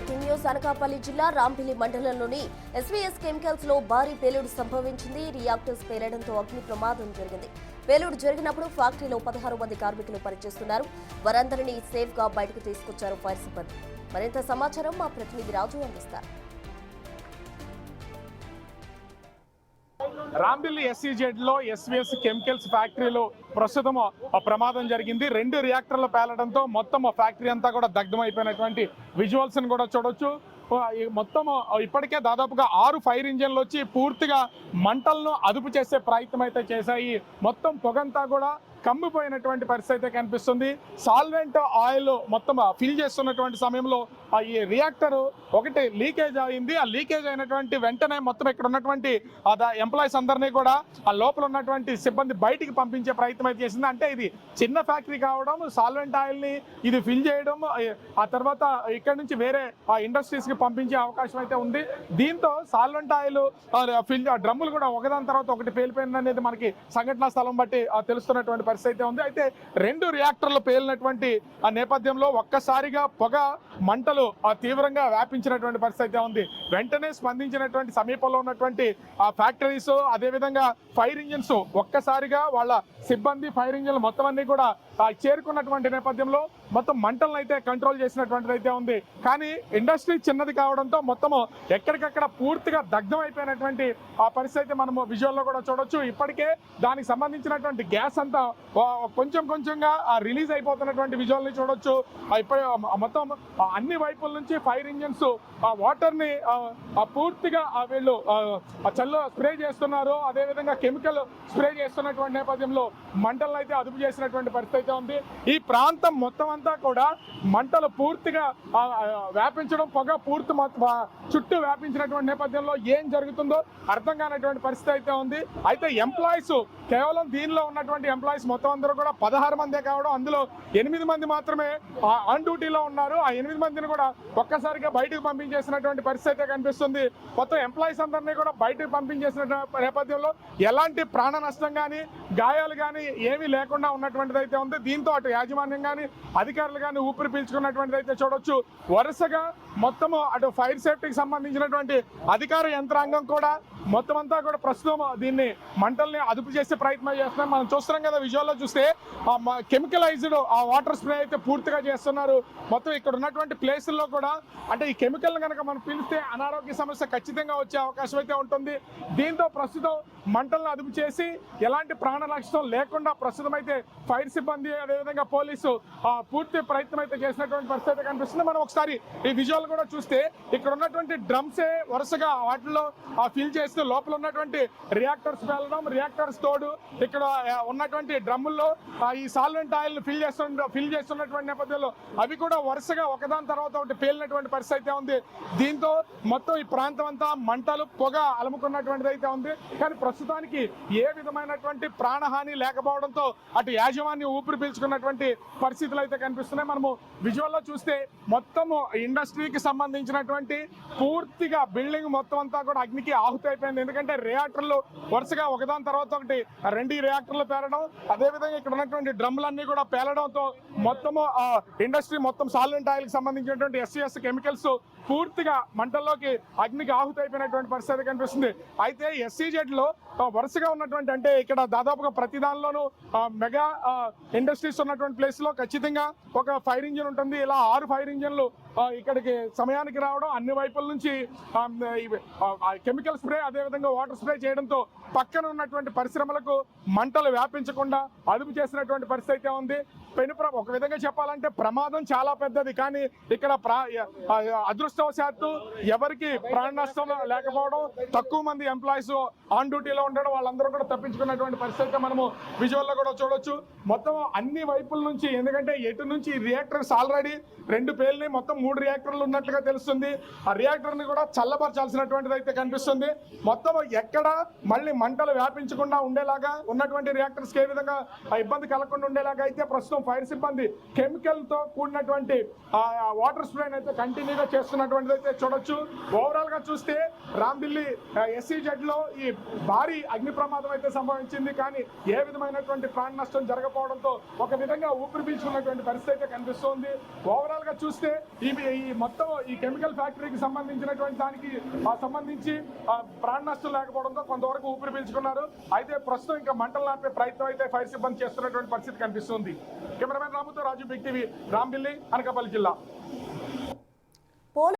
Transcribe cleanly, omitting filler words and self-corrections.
Breaking news Anakapalli జిల్లా రాంపిల్లి మండలంలోని SVS chemicals లో భారీ పేలుడు సంభవించింది. రియాక్టర్స్ పేలడంతో అగ్ని ప్రమాదం జరిగింది. పేలుడు జరిగినప్పుడు ఫ్యాక్టరీలో 16 మంది కార్మికులు పనిచేస్తున్నారు. వారందరినీ సేఫ్ గా బయటకు తీసుకొచ్చారు ఫైర్ సిబ్బంది. మరింత సమాచారం మా ప్రతినిధి రాజు అందిస్తారు. రాంబిల్లి ఎస్ఈజెడ్ లో ఎస్వీఎస్ కెమికల్స్ ఫ్యాక్టరీలో ప్రస్తుతం ప్రమాదం జరిగింది. 2 రియాక్టర్లు పేలడంతో మొత్తం ఫ్యాక్టరీ అంతా కూడా దగ్ధమైపోయినటువంటి విజువల్స్ ని కూడా చూడొచ్చు. మొత్తం ఇప్పటికే దాదాపుగా 6 ఫైర్ ఇంజన్లు వచ్చి పూర్తిగా మంటలను అదుపు చేసే ప్రయత్నం అయితే చేశాయి. మొత్తం పొగంతా కూడా కమ్మిపోయినటువంటి పరిస్థితి అయితే కనిపిస్తుంది. సాల్వెంట్ ఆయిల్ మొత్తం ఫిల్ చేస్తున్నటువంటి సమయంలో ఈ రియాక్టర్ ఒకటి లీకేజ్ అయింది. ఆ లీకేజ్ అయినటువంటి వెంటనే మొత్తం ఇక్కడ ఉన్నటువంటి ఎంప్లాయీస్ అందరినీ కూడా ఆ లోపల ఉన్నటువంటి సిబ్బంది బయటికి పంపించే ప్రయత్నం అయితే చేసింది. అంటే ఇది చిన్న ఫ్యాక్టరీ కావడం, సాల్వెంట్ ఆయిల్ ని ఇది ఫిల్ చేయడం, ఆ తర్వాత ఇక్కడ నుంచి వేరే ఇండస్ట్రీస్ కి పంపించే అవకాశం అయితే ఉంది. దీంతో సాల్వెంట్ ఆయిల్ ఫిల్ డ్రమ్ములు కూడా ఒకదాని తర్వాత ఒకటి పేలిపోయింది అనేది మనకి సంఘటనా స్థలం బట్టి తెలుస్తున్నటువంటి పరిస్థితి అయితే ఉంది. అయితే 2 రియాక్టర్లు పేలినటువంటి ఆ నేపథ్యంలో ఒక్కసారిగా పొగ మంటలు తీవ్రంగా వ్యాపించినటువంటి పరిస్థితి అయితే ఉంది. వెంటనే స్పందించినటువంటి సమీపంలో ఉన్నటువంటి ఆ ఫ్యాక్టరీస్, అదేవిధంగా ఫైర్ ఇంజిన్స్ ఒక్కసారిగా వాళ్ళ సిబ్బంది ఫైర్ ఇంజిన్లు మొత్తం అన్ని కూడా చేరుకున్నటువంటి నేపథ్యంలో మొత్తం మంటలను అయితే కంట్రోల్ చేసినటువంటిది అయితే ఉంది. కానీ ఇండస్ట్రీ చిన్నది కావడంతో మొత్తము ఎక్కడికక్కడ పూర్తిగా దగ్ధం అయిపోయినటువంటి ఆ పరిస్థితి మనము విజువల్లో కూడా చూడొచ్చు. ఇప్పటికే దానికి సంబంధించినటువంటి గ్యాస్ అంతా కొంచెం కొంచెంగా రిలీజ్ అయిపోతున్నటువంటి విజువల్ని చూడొచ్చు. ఇప్పుడు మొత్తం అన్ని వైపుల నుంచి ఫైర్ ఇంజిన్స్ ఆ వాటర్ ని పూర్తిగా వీళ్ళు చల్ల స్ప్రే చేస్తున్నారు. అదేవిధంగా కెమికల్ స్ప్రే చేస్తున్నటువంటి నేపథ్యంలో మంటలను అయితే అదుపు చేసినటువంటి పరిస్థితి అయితే ఉంది. ఈ ప్రాంతం మొత్తం అంతా కూడా మంటలు పూర్తిగా వ్యాపించడం, పొగ పూర్తి చుట్టూ వ్యాపించినటువంటి నేపథ్యంలో ఏం జరుగుతుందో అర్థం కానటువంటి పరిస్థితి అయితే ఉంది. అయితే ఎంప్లాయీస్ కేవలం దీనిలో ఉన్నటువంటి ఎంప్లాయీస్ మొత్తం అందరూ కూడా 16 మందే కావడం, అందులో 8 మంది మాత్రమే ఆన్ డ్యూటీలో ఉన్నారు. ఆ 8 మందిని కూడా ఒక్కసారిగా బయటకు పంపించేసినటువంటి పరిస్థితి అయితే కనిపిస్తుంది. మొత్తం ఎంప్లాయీస్ అందరినీ కూడా బయటకు పంపించేసిన నేపథ్యంలో ఎలాంటి ప్రాణ నష్టం కానీ గాయాలు కానీ ఏమీ లేకుండా ఉన్నటువంటిది అయితే ఉంది. దీంతో అటు యాజమాన్యం కానీ అధికారులు కానీ ఊపిరి పీల్చుకున్నటువంటిది అయితే చూడొచ్చు. వరుసగా మొత్తము అటు ఫైర్ సేఫ్టీకి సంబంధించినటువంటి అధికార యంత్రాంగం కూడా మొత్తం అంతా కూడా ప్రస్తుతం దీన్ని మంటల్ని అదుపు చేసే ప్రయత్నం చేస్తున్నారు. మనం చూస్తున్నాం కదా విజువల్లో చూస్తే కెమికలైజ్డ్ ఆ వాటర్ స్ప్రే అయితే పూర్తిగా చేస్తున్నారు. మొత్తం ఇక్కడ ఉన్నటువంటి ప్లేసుల్లో కూడా అంటే ఈ కెమికల్ కనుక మనం పీలిస్తే అనారోగ్య సమస్య ఖచ్చితంగా వచ్చే అవకాశం అయితే ఉంటుంది. దీంతో ప్రస్తుతం మంటలను అదుపు చేసి ఎలాంటి ప్రాణ నష్టం లేకుండా ప్రస్తుతం అయితే ఫైర్ సిబ్బంది అదేవిధంగా పోలీసు పూర్తి ప్రయత్నం అయితే చేసినటువంటి పరిస్థితి కనిపిస్తుంది. మనం ఒకసారి ఈ విజువల్ కూడా చూస్తే ఇక్కడ ఉన్నటువంటి డ్రమ్సే వరుసగా వాటిలో ఫిల్ చేస్తూ లోపల ఉన్నటువంటి రియాక్టర్స్ వెళ్ళడం, రియాక్టర్స్ తోడు ఇక్కడ ఉన్నటువంటి డ్రమ్ముల్లో ఈ సాల్వెంట్ ఆయిల్ ఫిల్ చేస్తున్నటువంటి నేపథ్యంలో అవి కూడా వరుసగా ఒకదాని తర్వాత ఒకటి పేలినటువంటి పరిస్థితి అయితే ఉంది. దీంతో మొత్తం ఈ ప్రాంతం అంతా మంటలు పొగ అలుముకున్నటువంటిది అయితే ఉంది. కానీ ప్రస్తుతానికి ఏ విధమైనటువంటి ప్రాణహాని లేకపోవడంతో అటు యాజమాన్యం ఊపిరి పీల్చుకున్నటువంటి పరిస్థితులు అయితే కనిపిస్తున్నాయి. మనము విజువల్లో చూస్తే మొత్తము ఇండస్ట్రీకి సంబంధించినటువంటి పూర్తిగా బిల్డింగ్ మొత్తం అంతా కూడా అగ్నికి ఆహుతి అయిపోయింది. ఎందుకంటే రియాక్టర్లు వరుసగా ఒకదాని తర్వాత ఒకటి 2 రియాక్టర్లు పేలడం, అదేవిధంగా ఇక్కడ ఉన్నటువంటి డ్రమ్లన్నీ కూడా పేలడంతో మొత్తము ఇండస్ట్రీ మొత్తం సాల్వెంట్ ఆయిల్ కి సంబంధించినటువంటి ఎస్వీఎస్ కెమికల్స్ పూర్తిగా మంటల్లోకి అగ్నికి ఆహుతి అయిపోయినటువంటి పరిస్థితి కనిపిస్తుంది. అయితే ఎస్ఈజెడ్ లో వరుసగా ఉన్నటువంటి అంటే ఇక్కడ దాదాపుగా ప్రతి దానిలోనూ మెగా ఇండస్ట్రీస్ ఉన్నటువంటి ప్లేస్ లో ఖచ్చితంగా ఒక ఫైర్ ఇంజిన్ ఉంటుంది. ఇలా 6 ఫైర్ ఇంజిన్లు ఇక్కడికి సమయానికి రావడం, అన్ని వైపుల నుంచి కెమికల్ స్ప్రే అదేవిధంగా వాటర్ స్ప్రే చేయడంతో పక్కన ఉన్నటువంటి పరిశ్రమలకు మంటలు వ్యాపించకుండా అదుపు చేసినటువంటి పరిస్థితి అయితే ఉంది. ఒక విధంగా చెప్పాలంటే ప్రమాదం చాలా పెద్దది. కానీ ఇక్కడ అదృష్టవశాత్తు ఎవరికి ప్రాణ నష్టం లేకపోవడం, తక్కువ మంది ఎంప్లాయీస్ ఆన్ డ్యూటీలో ఉండడం, వాళ్ళందరూ కూడా తప్పించుకున్నటువంటి పరిస్థితి మనము విజువల్లో కూడా చూడొచ్చు. మొత్తం అన్ని వైపుల నుంచి, ఎందుకంటే ఎటు నుంచి రియాక్టర్స్ ఆల్రెడీ 2 పేలిని మొత్తం 3 రియాక్టర్లు ఉన్నట్లుగా తెలుస్తుంది. ఆ రియాక్టర్ ని కూడా చల్లబరచాల్సినటువంటిది అయితే కనిపిస్తుంది. మొత్తం ఎక్కడ మళ్ళీ మంటలు వ్యాపించకుండా ఉండేలాగా ఉన్నటువంటి రియాక్టర్స్ ఏ విధంగా ఇబ్బంది కలగకుండా ఉండేలాగా అయితే ప్రస్తుతం ఫైర్ సిబ్బంది కెమికల్ తో కూడినటువంటి వాటర్ స్ప్రే అయితే కంటిన్యూగా చేస్తున్నటువంటిది అయితే చూడొచ్చు. ఓవరాల్ గా చూస్తే రాంబిల్లి ఎస్ఈజెడ్ లో ఈ భారీ అగ్ని ప్రమాదం అయితే సంభవించింది. కానీ ఏ విధమైనటువంటి ప్రాణ నష్టం జరగకపోవడంతో ఒక విధంగా ఊపిరి పీల్చుకున్నటువంటి పరిస్థితి అయితే కనిపిస్తోంది. ఓవరాల్ గా చూస్తే ఈ ఈ మొత్తం ఈ కెమికల్ ఫ్యాక్టరీకి సంబంధించినటువంటి దానికి సంబంధించి ప్రాణ నష్టం లేకపోవడంతో కొంతవరకు ఊపిరి పీల్చుకున్నారు. అయితే ప్రస్తుతం ఇంకా మంటలు ఆపే ప్రయత్నం అయితే ఫైర్ సిబ్బంది చేస్తున్నటువంటి పరిస్థితి కనిపిస్తుంది. కెమెరామెన్ రాముతో రాజు, బిగ్ టీవీ, రాంబిల్లి, అనకాపల్లి జిల్లా.